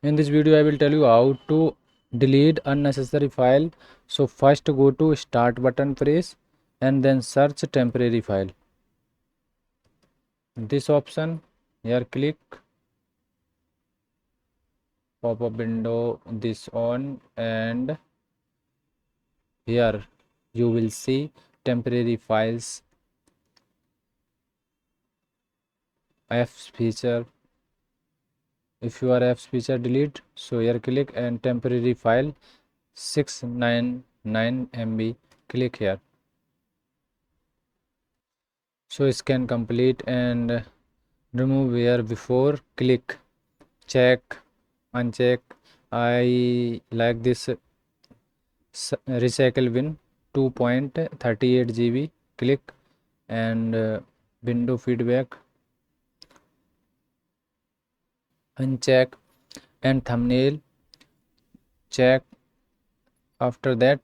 In this video I will tell you how to delete unnecessary file. So first go to start button, press and then search temporary file. This option here, click, pop up window this on, and here you will see temporary files, apps feature. If your apps feature delete, so here click and temporary file 699 MB, click here. So scan complete and remove here before, click, check, uncheck. I like this recycle bin 2.38 GB, click, and window feedback, uncheck, and thumbnail, check. After that,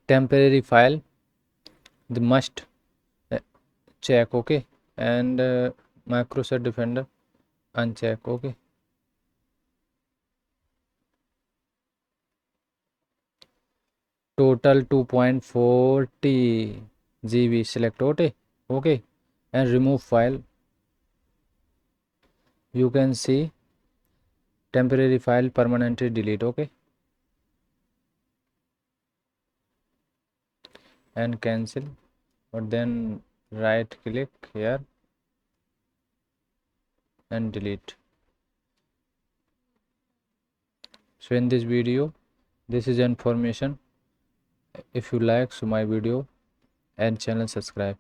temporary file the must check, okay, and Microsoft Defender uncheck, okay. Total 2.40 GB, select okay, and remove file. You can see temporary file permanently delete, okay, and cancel, or then right click here and delete. So in this video, this is information. If you like so my video and channel, subscribe.